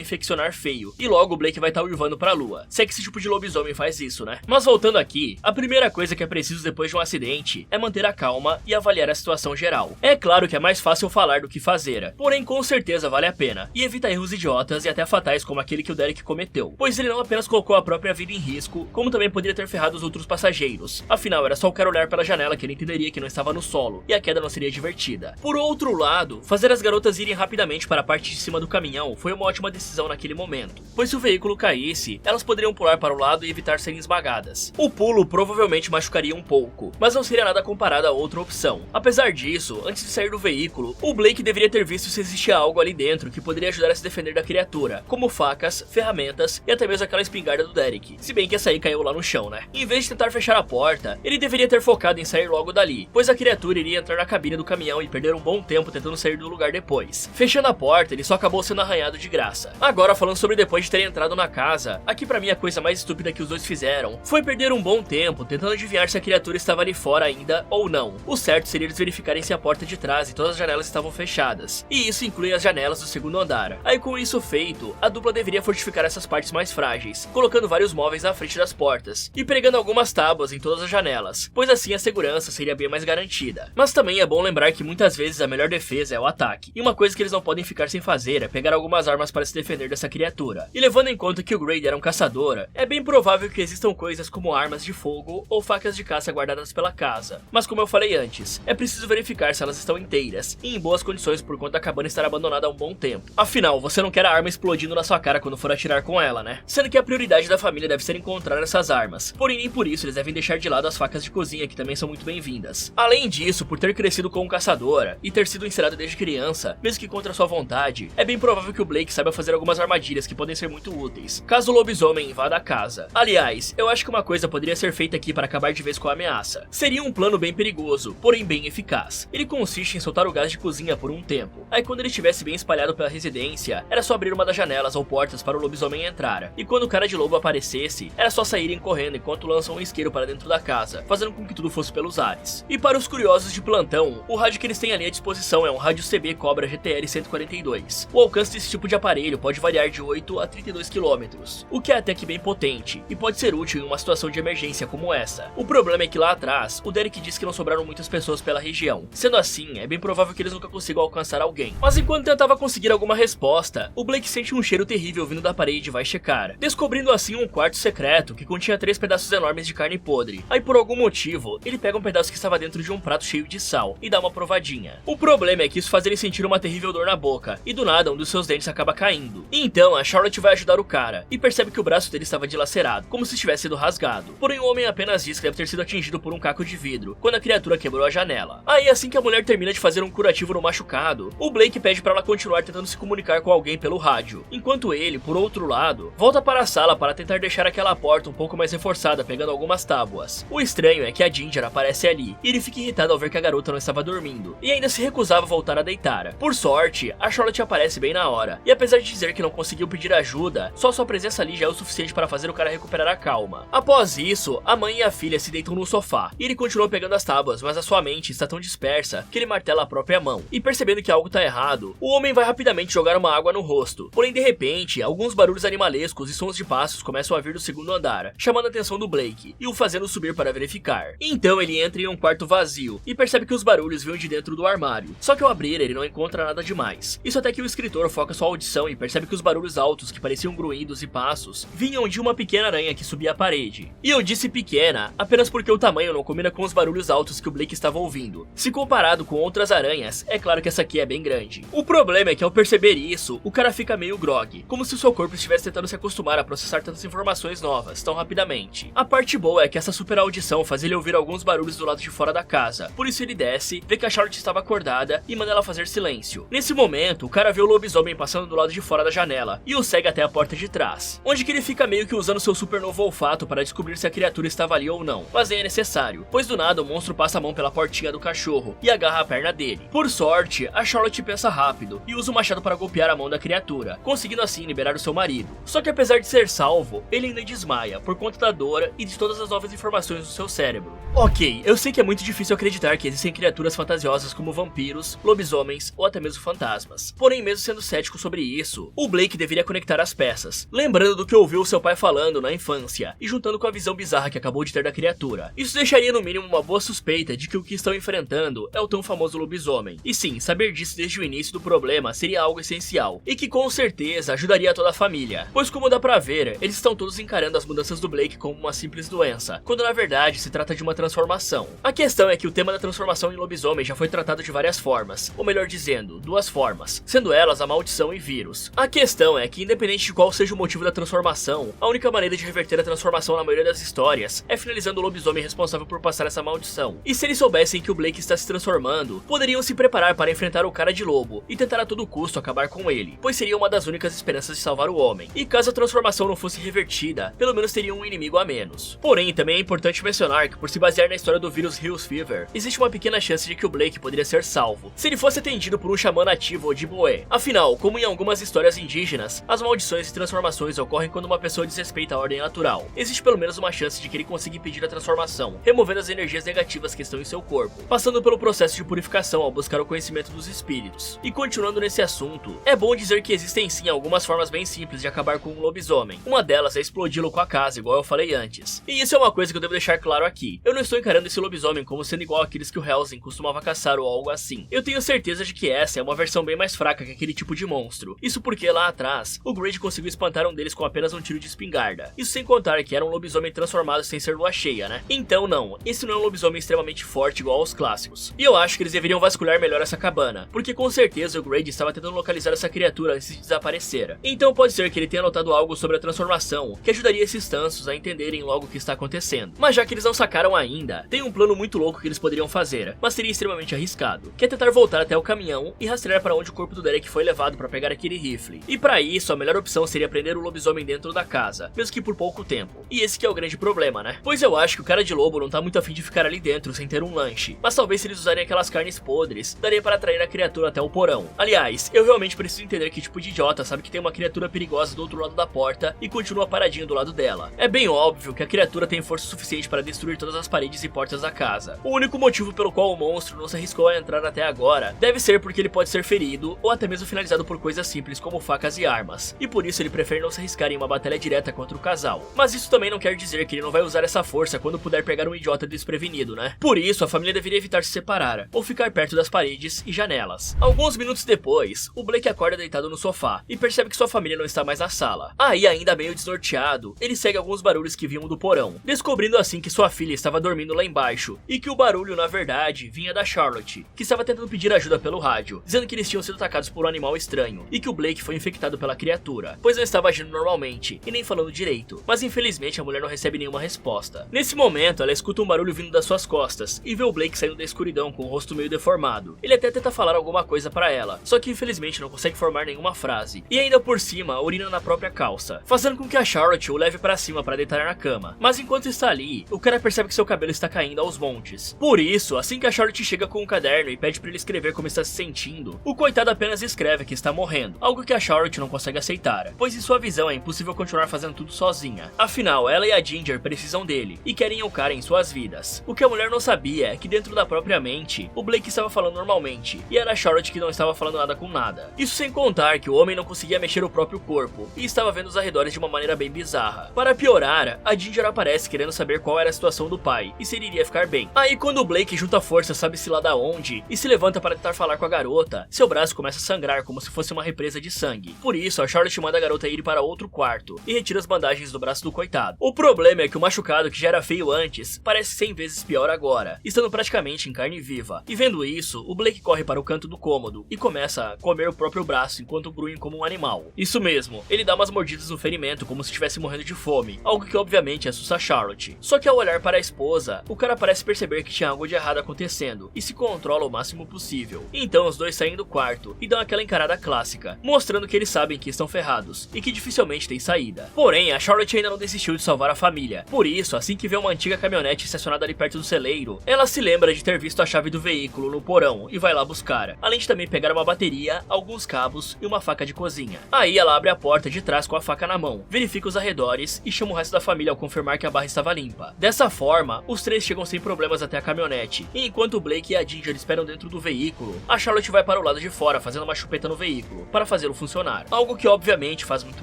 infeccionar feio, e logo o Blake vai estar uivando pra lua. Se é que esse tipo de lobisomem faz isso, né? Mas voltando aqui, a primeira coisa que é preciso depois de um acidente é manter a calma e avaliar a situação geral. É claro que é mais fácil falar do que fazer, porém com certeza vale a pena, e evita erros idiotas e até fatais como aquele que o Derek cometeu, pois ele não apenas colocou a própria vida em risco, como também poderia ter ferrado os outros passageiros. Afinal, era só o cara olhar pela janela que ele entenderia que não estava no solo, e a queda não seria divertida. Por outro lado, fazer as garotas irem rapidamente para a parte de cima do caminhão foi uma ótima decisão naquele momento, pois se o veículo caísse, elas poderiam pular para o lado e evitar serem esmagadas. O pulo provavelmente machucaria um pouco, mas não seria nada comparado a outra opção. Apesar disso, antes de sair do veículo, o Blake deveria ter visto se existia algo ali dentro que poderia ajudar a se defender da criatura, como facas, ferramentas e até mesmo aquela espingarda do Derek, se bem que essa aí caiu lá no chão, né? Em vez de tentar fechar a porta, ele deveria ter focado em sair logo dali, pois a criatura iria entrar na cabine do caminhão e perder um bom tempo tentando sair do lugar depois. Fechando a porta, ele só acabou sendo arranhado de graça. Agora, falando sobre depois de terem entrado na casa, aqui pra mim a coisa mais estúpida que os dois fizeram foi perder um bom tempo tentando adivinhar se a criatura estava ali fora ainda ou não. O certo seria eles verificarem se a porta de trás e todas as janelas estavam fechadas, e isso inclui as janelas do segundo andar. Aí com isso feito, a dupla deveria fortificar essas partes mais frágeis, colocando vários móveis à frente das portas e pregando algumas tábuas em todas as janelas, pois assim a segurança seria bem mais garantida. Mas também é bom lembrar que muitas vezes a melhor defesa é o ataque, e uma coisa que eles não podem ficar sem fazer é pegar algumas armas para se defender dessa criatura. E levando em conta que o Grady era um caçador, é bem provável que existam coisas como armas de fogo ou facas de caça guardadas pela casa. Mas como eu falei antes, é preciso verificar se elas estão inteiras e em boas condições por conta da cabana estar abandonada há um bom tempo. Afinal, você não quer a arma explodindo na sua cara quando for atirar com ela, né? Sendo que a prioridade da família deve ser encontrar essas armas, porém nem por isso eles devem deixar de lado as facas de cozinha, que também são muito bem-vindas. Além disso, por ter crescido como caçadora e ter sido ensinado desde criança, mesmo que contra sua vontade, é bem provável que o Blake saiba fazer algumas armadilhas que podem ser muito úteis, caso o lobisomem invada a casa. Aliás, eu acho que uma coisa poderia ser feita aqui para acabar de vez com a ameaça. Seria um plano bem perigoso, porém bem eficaz. Ele consiste em soltar o gás de cozinha por um tempo. Aí quando ele estivesse bem espalhado pela residência, era só abrir uma das janelas ou portas para o lobisomem entrar. E quando o cara de lobo aparecesse, era só saírem correndo enquanto lançam um isqueiro para dentro da casa, fazendo com que tudo fosse pelos ares. E para os curiosos de plantão, o rádio que eles têm ali à disposição é um rádio CB Cobra GTL 142. O alcance desse tipo de aparelho pode variar de 8 a 32 km, o que é até que bem potente, e pode ser útil em uma situação de emergência como essa. O problema é que lá atrás, o Derek disse que não sobraram muitas pessoas pela região. Sendo assim, é bem provável que eles nunca consigam alcançar alguém. Mas enquanto tentava conseguir alguma resposta, o Blake sente um cheiro terrível vindo da parede e vai checar, descobrindo assim um quarto secreto que continha 3 pedaços enormes de carne podre. Aí por algum motivo, ele pega um pedaço que estava dentro de um prato cheio de sal e dá uma provadinha. O problema é que isso faz ele sentir uma terrível dor na boca, e do nada um dos seus dentes acaba caindo. Então a Charlotte vai ajudar o cara, e percebe que o braço dele estava dilacerado, como se tivesse sido rasgado. Porém o homem apenas diz que deve ter sido atingido por um caco de vidro, quando a criatura quebrou a janela. Aí assim que a mulher termina de fazer um curativo no machucado, o Blake pede para ela continuar tentando se comunicar com alguém pelo rádio, enquanto ele, por outro lado, volta para a sala para tentar deixar aquela porta um pouco mais reforçada, pegando algumas tábuas. O estranho é que a Ginger aparece ali, e ele fica irritado ao ver que a garota não estava dormindo, e ainda se recusava a voltar a deitar. Por sorte, a Charlotte aparece bem na hora, e apesar de dizer que não conseguiu pedir ajuda, só sua presença ali já é o suficiente para fazer o cara recuperar a calma. Após isso, a mãe e a filha se deitam no sofá, e ele continua pegando as tábuas, mas a sua mente está tão dispersa que ele martela a própria mão, e percebendo que algo tá errado, o homem vai rapidamente jogar uma água no rosto. Porém, de repente, alguns barulhos animalescos e sons de passos começam a vir do segundo andar, chamando a atenção do Blake, e o fazendo subir para verificar. Então ele entra em um quarto vazio, e percebe que os barulhos vêm de dentro do armário, só que ao abrir ele não encontra nada demais. Isso até que o escritor foca sua audição e percebe que os barulhos altos que pareciam grunhidos e passos vinham de uma pequena aranha que subia a parede. E eu disse pequena apenas porque o tamanho não combina com os barulhos altos que o Blake estava ouvindo. Se comparado com outras aranhas, é claro que essa aqui é bem grande. O problema é que ao perceber isso, o cara fica meio grog, como se o seu corpo estivesse tentando se acostumar a processar tantas informações novas tão rapidamente. A parte boa é que essa super audição faz ele ouvir alguns barulhos do lado de fora da casa, por isso ele desce, vê que a Charlotte estava acordada e manda ela fazer silêncio. Nesse momento, o cara vê o lobisomem passando do lado de fora da janela e o segue até a porta de trás, onde que ele fica meio que usando seu super novo olfato para descobrir se a criatura estava ali ou não, mas nem é necessário, pois do nada o monstro passa a mão pela portinha do cachorro e agarra a perna dele. Por sorte, a Charlotte pensa rápido e usa o machado para golpear a mão da criatura, conseguindo assim liberar o seu marido. Só que apesar de ser salvo, ele ainda desmaia por conta da dor e de todas as novas informações do seu cérebro. Ok, eu sei que é muito difícil acreditar que existem criaturas fantasiosas como vampiros vampiros, lobisomens ou até mesmo fantasmas. Porém, mesmo sendo cético sobre isso, o Blake deveria conectar as peças, lembrando do que ouviu seu pai falando na infância e juntando com a visão bizarra que acabou de ter da criatura. Isso deixaria no mínimo uma boa suspeita de que o que estão enfrentando é o tão famoso lobisomem. E sim, saber disso desde o início do problema seria algo essencial e que com certeza ajudaria toda a família, pois como dá pra ver, eles estão todos encarando as mudanças do Blake como uma simples doença, quando na verdade se trata de uma transformação. A questão é que o tema da transformação em lobisomem já foi tratado de várias formas, ou melhor dizendo, duas formas, sendo elas a maldição e vírus. A questão é que independente de qual seja o motivo da transformação, a única maneira de reverter a transformação na maioria das histórias é finalizando o lobisomem responsável por passar essa maldição. E se eles soubessem que o Blake está se transformando, poderiam se preparar para enfrentar o cara de lobo e tentar a todo custo acabar com ele, pois seria uma das únicas esperanças de salvar o homem. E caso a transformação não fosse revertida, pelo menos teria um inimigo a menos. Porém, também é importante mencionar que por se basear na história do vírus Hills Fever, existe uma pequena chance de que o Blake poderia ser salvo, se ele fosse atendido por um xamã nativo ou de Boé. Afinal, como em algumas histórias indígenas, as maldições e transformações ocorrem quando uma pessoa desrespeita a ordem natural. Existe pelo menos uma chance de que ele consiga impedir a transformação, removendo as energias negativas que estão em seu corpo, passando pelo processo de purificação ao buscar o conhecimento dos espíritos. E continuando nesse assunto, é bom dizer que existem sim algumas formas bem simples de acabar com um lobisomem. Uma delas é explodi-lo com a casa, igual eu falei antes. E isso é uma coisa que eu devo deixar claro aqui. Eu não estou encarando esse lobisomem como sendo igual àqueles que o Helsing costumava caçar ou algo assim. Eu tenho certeza de que essa é uma versão bem mais fraca que aquele tipo de monstro. Isso porque lá atrás, o Grid conseguiu espantar um deles com apenas um tiro de espingarda. Isso sem contar que era um lobisomem transformado sem ser lua cheia, né? Então não, esse não é um lobisomem extremamente forte igual aos clássicos. E eu acho que eles deveriam vasculhar melhor essa cabana, porque com certeza o Grady estava tentando localizar essa criatura antes de desaparecer. Então pode ser que ele tenha notado algo sobre a transformação, que ajudaria esses tansos a entenderem logo o que está acontecendo. Mas já que eles não sacaram ainda, tem um plano muito louco que eles poderiam fazer, mas seria extremamente arriscado, que é tentar voltar até o caminhão e rastrear para onde o corpo do Derek foi levado para pegar aquele rifle. E para isso, a melhor opção seria prender o lobisomem dentro da casa, mesmo que por pouco tempo. E esse que é o grande problema, né? Pois eu acho que o cara de lobo não tá muito afim de ficar ali dentro sem ter um lanche, mas talvez se eles usarem aquelas carnes podres, daria para atrair a criatura até o porão. Aliás, eu realmente preciso entender que tipo de idiota sabe que tem uma criatura perigosa do outro lado da porta e continua paradinho do lado dela. É bem óbvio que a criatura tem força suficiente para destruir todas as paredes e portas da casa. O único motivo pelo qual o monstro não se arriscou a entrar até agora deve ser porque ele pode ser ferido ou até mesmo finalizado por coisas simples como facas e armas, e por isso ele prefere não se arriscar em uma batalha direta contra o casal. Mas isso também não quer dizer que ele não vai usar essa força quando puder pegar um idiota desprevenido, né? Por isso a família deveria evitar se separar ou ficar perto das paredes e janelas. Alguns minutos depois, o Blake acorda deitado no sofá e percebe que sua família não está mais na sala. Aí, ainda meio desnorteado, ele segue alguns barulhos que vinham do porão, descobrindo assim que sua filha estava dormindo lá embaixo e que o barulho na verdade vinha da Charlotte, que estava tentando pedir ajuda pelo rádio, dizendo que eles tinham sido atacados por um animal estranho e que o Blake foi infectado pela criatura, pois não estava agindo normalmente e nem falando direito, mas infelizmente a mulher não recebe nenhuma resposta. Nesse momento, ela escuta um barulho vindo das suas costas e vê o Blake saindo da escuridão com o rosto meio deformado. Ele até tenta falar alguma coisa pra ela, só que infelizmente não consegue formar nenhuma frase, e ainda por cima urina na própria calça, fazendo com que a Charlotte o leve pra cima para deitar na cama. Mas enquanto está ali, o cara percebe que seu cabelo está caindo aos montes. Por isso, assim que a Charlotte chega com um caderno e pede pra ele escrever como está se sentindo, o coitado apenas escreve que está morrendo, algo que a Charlotte não consegue aceitar, pois em sua visão é impossível continuar fazendo tudo sozinha. Afinal, ela e a Ginger precisam dele e querem o cara em suas vidas. O que a mulher não sabia é que dentro da própria mente, o Blake estava falando normalmente, e era a Charlotte que não estava falando nada com nada. Isso sem contar que o homem não conseguia mexer o próprio corpo, e estava vendo os arredores de uma maneira bem bizarra. Para piorar, a Ginger aparece querendo saber qual era a situação do pai, e se ele iria ficar bem. Aí quando o Blake junta força sabe-se lá da onde, e se levanta para tentar falar com a garota, seu braço começa a sangrar como se fosse uma represa de sangue. Por isso, a Charlotte manda a garota ir para outro quarto, e retira as bandagens do braço do coitado. O problema é que o machucado que já era feio antes, parece 100 vezes pior agora, estando praticamente em carne viva. E vendo isso, o Blake corre para o canto do cômodo, e começa a comer o próprio braço enquanto grunhe como um animal. Isso mesmo, ele dá umas mordidas no ferimento como se estivesse morrendo de fome, algo que obviamente assusta a Charlotte. Só que ao olhar para a esposa, o cara parece perceber que tinha algo de errado acontecendo, e se controla o máximo possível. Então os dois saem do quarto, e dão aquela encarada clássica, mostrando que eles sabem que estão ferrados, e que dificilmente tem saída. Porém, a Charlotte ainda não desistiu de salvar a família. Por isso, assim que vê uma antiga caminhonete estacionada ali perto do celeiro, ela se lembra de ter visto a chave do veículo no porão, e vai lá buscar, além de também pegar uma bateria, alguns cabos e uma faca de cozinha. Aí ela abre a porta de trás com a faca na mão, verifica os arredores e chama o resto da família ao confirmar que a barra estava limpa. Dessa forma, os três chegam sem problemas até a caminhonete, e enquanto o Blake e a Ginger esperam dentro dentro do veículo, a Charlotte vai para o lado de fora fazendo uma chupeta no veículo, para fazê-lo funcionar. Algo que obviamente faz muito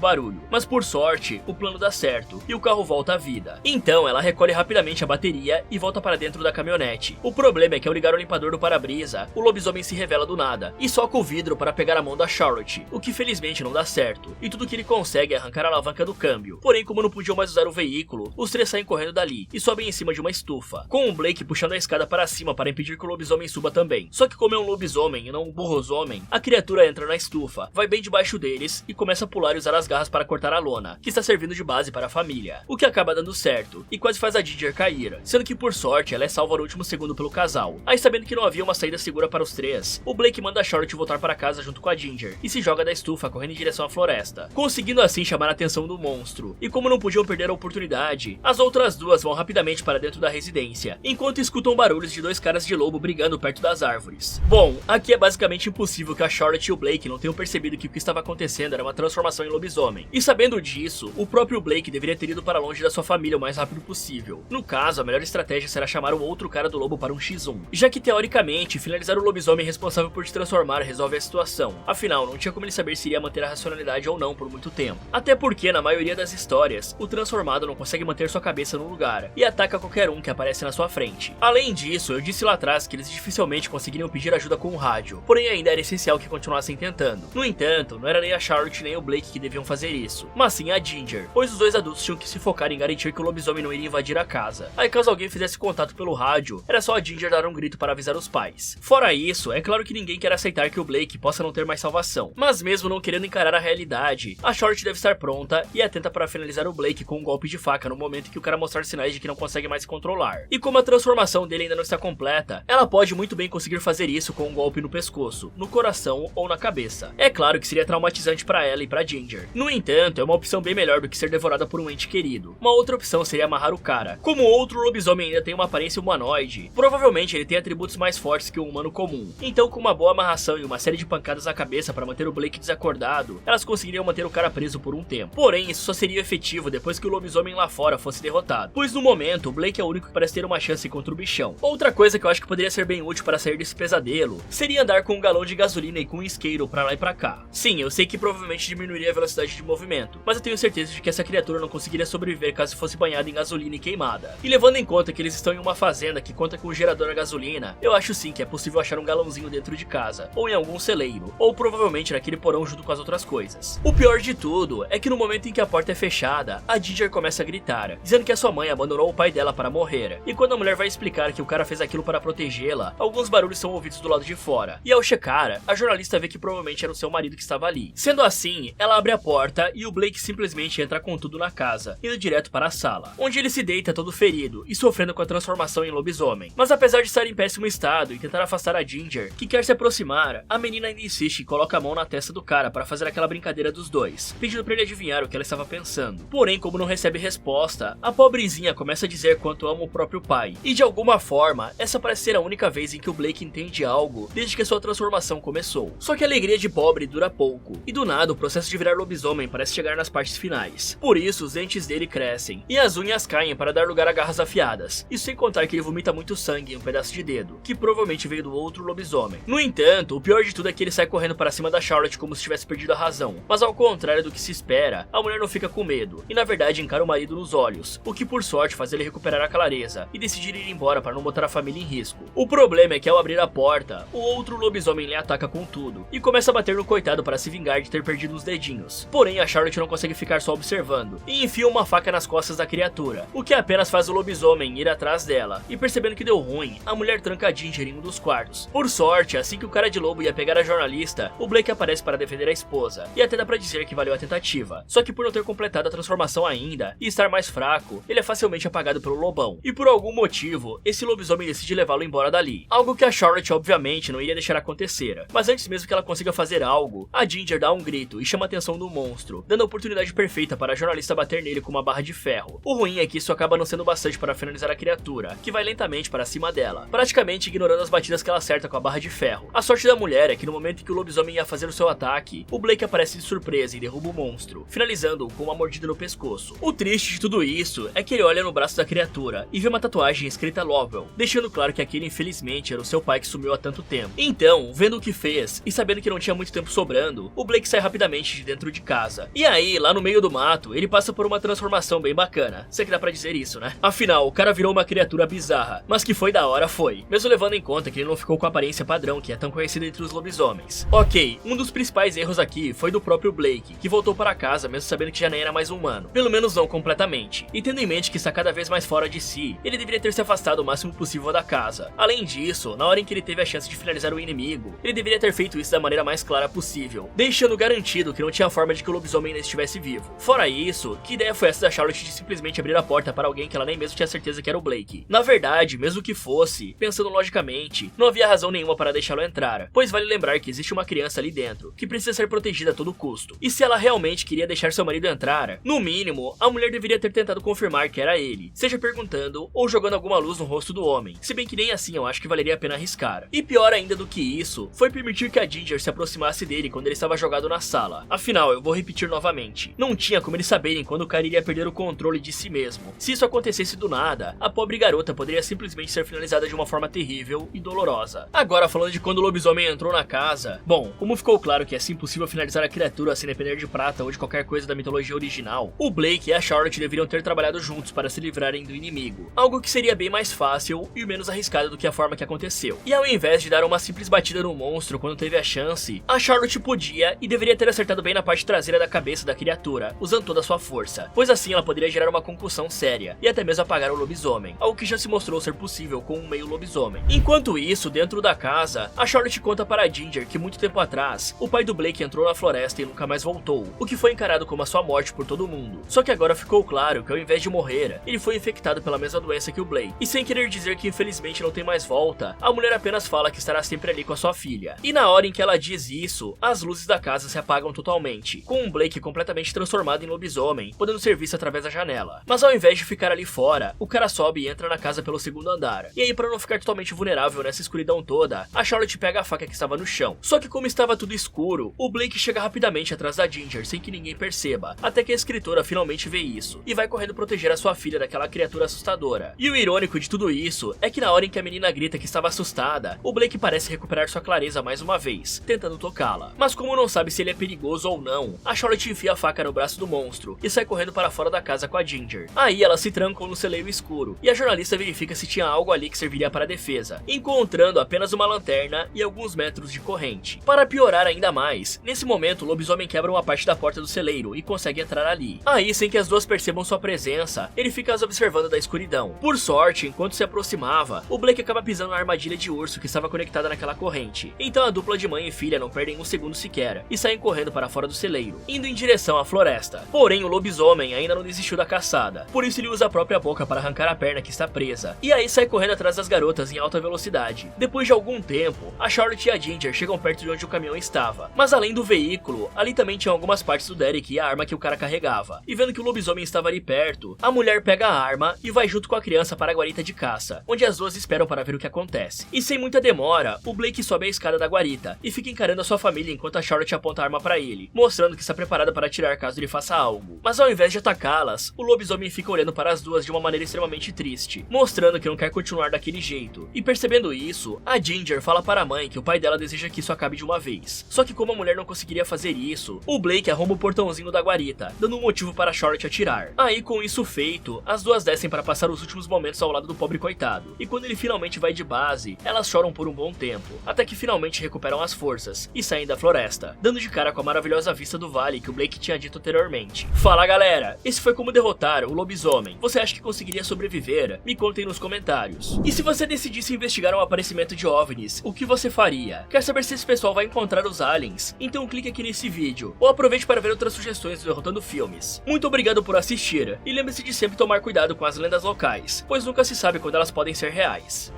barulho, mas por sorte, o plano dá certo, e o carro volta à vida. Então ela recolhe rapidamente a bateria e volta para dentro da caminhonete. O problema é que ao ligar o limpador do para-brisa, o lobisomem se revela do nada, e soca o vidro para pegar a mão da Charlotte, o que felizmente não dá certo, e tudo que ele consegue é arrancar a alavanca do câmbio. Porém, como não podiam mais usar o veículo, os três saem correndo dali, e sobem em cima de uma estufa, com o Blake puxando a escada para cima para impedir que o lobisomem suba também. Só que como é um lobisomem e não um burrosomem, a criatura entra na estufa, vai bem debaixo deles e começa a pular e usar as garras para cortar a lona, que está servindo de base para a família, o que acaba dando certo, e quase faz a Ginger cair, sendo que por sorte ela é salva no último segundo pelo casal. Aí sabendo que não havia uma saída segura para os três, o Blake manda a Charlotte voltar para casa junto com a Ginger, e se joga da estufa correndo em direção à floresta, conseguindo assim chamar a atenção do monstro. E como não podiam perder a oportunidade, as outras duas vão rapidamente para dentro da residência, enquanto escutam barulhos de dois caras de lobo brigando perto das árvores. Bom, aqui é basicamente impossível que a Charlotte e o Blake não tenham percebido que o que estava acontecendo era uma transformação em lobisomem. E sabendo disso, o próprio Blake deveria ter ido para longe da sua família o mais rápido possível. No caso, a melhor estratégia será chamar o outro cara do lobo para um X1, já que teoricamente, finalizar o lobisomem responsável por te transformar resolve a situação. Afinal, não tinha como ele saber se iria manter a racionalidade ou não por muito tempo. Até porque, na maioria das histórias, o transformado não consegue manter sua cabeça no lugar e ataca qualquer um que aparece na sua frente. Além disso, eu disse lá atrás que eles dificilmente conseguiriam pedir ajuda com o rádio, porém ainda era essencial que continuassem tentando. No entanto, não era nem a Charlotte nem o Blake que deviam fazer isso, mas sim a Ginger, pois os dois adultos tinham que se focar em garantir que o lobisomem não iria invadir a casa. Aí caso alguém fizesse contato pelo rádio, era só a Ginger dar um grito para avisar os pais. Fora isso, é claro que ninguém quer aceitar que o Blake possa não ter mais salvação, mas mesmo não querendo encarar a realidade, a Charlotte deve estar pronta e atenta para finalizar o Blake com um golpe de faca no momento em que o cara mostrar sinais de que não consegue mais se controlar. E como a transformação dele ainda não está completa, ela pode muito bem conseguir fazer isso com um golpe no pescoço, no coração ou na cabeça. É claro que seria traumatizante para ela e para Ginger. No entanto, é uma opção bem melhor do que ser devorada por um ente querido. Uma outra opção seria amarrar o cara. Como outro lobisomem ainda tem uma aparência humanoide, provavelmente ele tem atributos mais fortes que um humano comum. Então, com uma boa amarração e uma série de pancadas na cabeça para manter o Blake desacordado, elas conseguiriam manter o cara preso por um tempo. Porém, isso só seria efetivo depois que o lobisomem lá fora fosse derrotado, pois no momento o Blake é o único que parece ter uma chance contra o bichão. Outra coisa que eu acho que poderia ser bem útil para sair desse pesadelo seria andar com um galão de gasolina e com um isqueiro para lá e para cá. Sim, eu sei que provavelmente diminuiria a velocidade de movimento, mas eu tenho certeza de que essa criatura não conseguiria sobreviver caso fosse banhada em gasolina e queimada. E levando em conta que eles estão em uma fazenda que conta com um gerador a gasolina, eu acho sim que é possível achar um galãozinho dentro de casa, ou em algum celeiro, ou provavelmente naquele porão junto com as outras coisas. O pior de tudo é que no momento em que a porta é fechada, a Ginger começa a gritar, dizendo que a sua mãe abandonou o pai dela para morrer. E quando a mulher vai explicar que o cara fez aquilo para protegê-la, alguns barulhos são ouvidos do lado de fora. E ao checar, a jornalista vê que provavelmente era o seu marido que estava ali. Sendo assim, ela abre a porta e o Blake simplesmente entra com tudo na casa, indo direto para a sala, onde ele se deita todo ferido e sofrendo com a transformação em lobisomem. Mas apesar de estar em péssimo estado e tentar afastar a Ginger, que quer se aproximar, a menina ainda insiste e coloca a mão na testa do cara para fazer aquela brincadeira dos dois, pedindo para ele adivinhar o que ela estava pensando. Porém, como não recebe resposta, a pobrezinha começa a dizer quanto ama o próprio pai. E de alguma forma, essa parece ser a única vez em que o Blake entende algo desde que sua transformação começou. Só que a alegria de pobre dura pouco, e do nada o processo de virar lobisomem parece chegar nas partes finais. Por isso, os dentes dele crescem, e as unhas caem para dar lugar a garras afiadas. Isso sem contar que ele vomita muito sangue em um pedaço de dedo, que provavelmente veio do outro lobisomem. No entanto, o pior de tudo é que ele sai correndo para cima da Charlotte como se tivesse perdido a razão. Mas ao contrário do que se espera, a mulher não fica com medo, e na verdade encara o marido nos olhos, o que por sorte faz ele recuperar a clareza, e decidir ir embora para não botar a família em risco. O problema é que ao abrir a porta, o outro lobisomem lhe ataca com tudo, e começa a bater no coitado para se vingar de ter perdido os dedinhos. Porém, a Charlotte não consegue ficar só observando, e enfia uma faca nas costas da criatura, o que apenas faz o lobisomem ir atrás dela, e percebendo que deu ruim, a mulher tranca a Ginger em um dos quartos. Por sorte, assim que o cara de lobo ia pegar a jornalista, o Blake aparece para defender a esposa, e até dá pra dizer que valeu a tentativa. Só que por não ter completado a transformação ainda, e estar mais fraco, ele é facilmente apagado pelo lobão, e por algum motivo, esse lobisomem decide levá-lo embora dali. Algo que a Charlotte obviamente não iria deixar acontecer, mas antes mesmo que ela consiga fazer algo, a Ginger dá um grito e chama a atenção do monstro, dando a oportunidade perfeita para a jornalista bater nele com uma barra de ferro. O ruim é que isso acaba não sendo bastante para finalizar a criatura, que vai lentamente para cima dela, praticamente ignorando as batidas que ela acerta com a barra de ferro. A sorte da mulher é que no momento em que o lobisomem ia fazer o seu ataque, o Blake aparece de surpresa e derruba o monstro, finalizando-o com uma mordida no pescoço. O triste de tudo isso é que ele olha no braço da criatura e vê uma tatuagem escrita Lovell, deixando claro que aquele infelizmente era o seu pai pai que sumiu há tanto tempo. Então, vendo o que fez e sabendo que não tinha muito tempo sobrando, o Blake sai rapidamente de dentro de casa. E aí, lá no meio do mato, ele passa por uma transformação bem bacana. Sei que dá pra dizer isso, né? Afinal, o cara virou uma criatura bizarra, mas que foi da hora foi, mesmo levando em conta que ele não ficou com a aparência padrão que é tão conhecida entre os lobisomens. Ok, um dos principais erros aqui foi do próprio Blake, que voltou para casa mesmo sabendo que já nem era mais humano, pelo menos não completamente, e tendo em mente que está cada vez mais fora de si, ele deveria ter se afastado o máximo possível da casa. Além disso, na hora em que ele teve a chance de finalizar o inimigo, ele deveria ter feito isso da maneira mais clara possível, deixando garantido que não tinha forma de que o lobisomem ainda estivesse vivo. Fora isso, que ideia foi essa da Charlotte de simplesmente abrir a porta para alguém que ela nem mesmo tinha certeza que era o Blake? Na verdade, mesmo que fosse, pensando logicamente, não havia razão nenhuma para deixá-lo entrar, pois vale lembrar que existe uma criança ali dentro, que precisa ser protegida a todo custo. E se ela realmente queria deixar seu marido entrar, no mínimo, a mulher deveria ter tentado confirmar que era ele, seja perguntando ou jogando alguma luz no rosto do homem, se bem que nem assim eu acho que valeria a pena arriscar. E pior ainda do que isso, foi permitir que a Ginger se aproximasse dele quando ele estava jogado na sala. Afinal, eu vou repetir novamente, não tinha como eles saberem quando o cara iria perder o controle de si mesmo. Se isso acontecesse do nada, a pobre garota poderia simplesmente ser finalizada de uma forma terrível e dolorosa. Agora, falando de quando o lobisomem entrou na casa, bom, como ficou claro que é impossível finalizar a criatura sem depender de prata ou de qualquer coisa da mitologia original, o Blake e a Charlotte deveriam ter trabalhado juntos para se livrarem do inimigo, algo que seria bem mais fácil e menos arriscado do que a forma que aconteceu. E ao invés de dar uma simples batida no monstro quando teve a chance, a Charlotte podia e deveria ter acertado bem na parte traseira da cabeça da criatura, usando toda a sua força, pois assim ela poderia gerar uma concussão séria e até mesmo apagar o lobisomem, algo que já se mostrou ser possível com um meio lobisomem. Enquanto isso, dentro da casa, a Charlotte conta para a Ginger que muito tempo atrás, o pai do Blake entrou na floresta e nunca mais voltou, o que foi encarado como a sua morte por todo mundo. Só que agora ficou claro que ao invés de morrer, ele foi infectado pela mesma doença que o Blake. E sem querer dizer que infelizmente não tem mais volta, a mulher apenas fala que estará sempre ali com a sua filha. E na hora em que ela diz isso, as luzes da casa se apagam totalmente, com o Blake completamente transformado em lobisomem, podendo ser visto através da janela. Mas ao invés de ficar ali fora, o cara sobe e entra na casa pelo segundo andar. E aí, para não ficar totalmente vulnerável nessa escuridão toda, a Charlotte pega a faca que estava no chão. Só que como estava tudo escuro, o Blake chega rapidamente atrás da Ginger sem que ninguém perceba, até que a escritora finalmente vê isso e vai correndo proteger a sua filha daquela criatura assustadora. E o irônico de tudo isso é que na hora em que a menina grita que estava assustada, o Blake parece recuperar sua clareza mais uma vez, tentando tocá-la. Mas como não sabe se ele é perigoso ou não, a Charlotte enfia a faca no braço do monstro e sai correndo para fora da casa com a Ginger. Aí elas se trancam no celeiro escuro e a jornalista verifica se tinha algo ali que serviria para a defesa, encontrando apenas uma lanterna e alguns metros de corrente. Para piorar ainda mais, nesse momento o lobisomem quebra uma parte da porta do celeiro e consegue entrar ali. Aí, sem que as duas percebam sua presença, ele fica as observando da escuridão. Por sorte, enquanto se aproximava, o Blake acaba pisando na armadilha de urso que estava conectada naquela corrente. Então a dupla de mãe e filha não perdem um segundo sequer e saem correndo para fora do celeiro, indo em direção à floresta. Porém, o lobisomem ainda não desistiu da caçada, por isso ele usa a própria boca para arrancar a perna que está presa, e aí sai correndo atrás das garotas em alta velocidade. Depois de algum tempo, a Charlotte e a Ginger chegam perto de onde o caminhão estava, mas além do veículo, ali também tinham algumas partes do Derek e a arma que o cara carregava. E vendo que o lobisomem estava ali perto, a mulher pega a arma e vai junto com a criança para a guarita de caça, onde as duas esperam para ver o que acontece. E sem muita demora, o Blake sobe a escada da guarita e fica encarando a sua família enquanto a Charlotte aponta a arma para ele, mostrando que está preparada para atirar caso ele faça algo. Mas ao invés de atacá-las, o lobisomem fica olhando para as duas de uma maneira extremamente triste, mostrando que não quer continuar daquele jeito. E percebendo isso, a Ginger fala para a mãe que o pai dela deseja que isso acabe de uma vez. Só que como a mulher não conseguiria fazer isso, o Blake arromba o portãozinho da guarita, dando um motivo para a Charlotte atirar. Aí, com isso feito, as duas descem para passar os últimos momentos ao lado do pobre coitado. E quando ele finalmente vai de base, elas choram por um bom tempo, até que finalmente recuperam as forças e saem da floresta, dando de cara com a maravilhosa vista do vale que o Blake tinha dito anteriormente. Fala galera, esse foi como derrotar o lobisomem. Você acha que conseguiria sobreviver? Me contem nos comentários. E se você decidisse investigar um aparecimento de OVNIs, o que você faria? Quer saber se esse pessoal vai encontrar os aliens? Então clique aqui nesse vídeo, ou aproveite para ver outras sugestões do Derrotando Filmes. Muito obrigado por assistir, e lembre-se de sempre tomar cuidado com as lendas locais, pois nunca se sabe quando elas podem ser reais.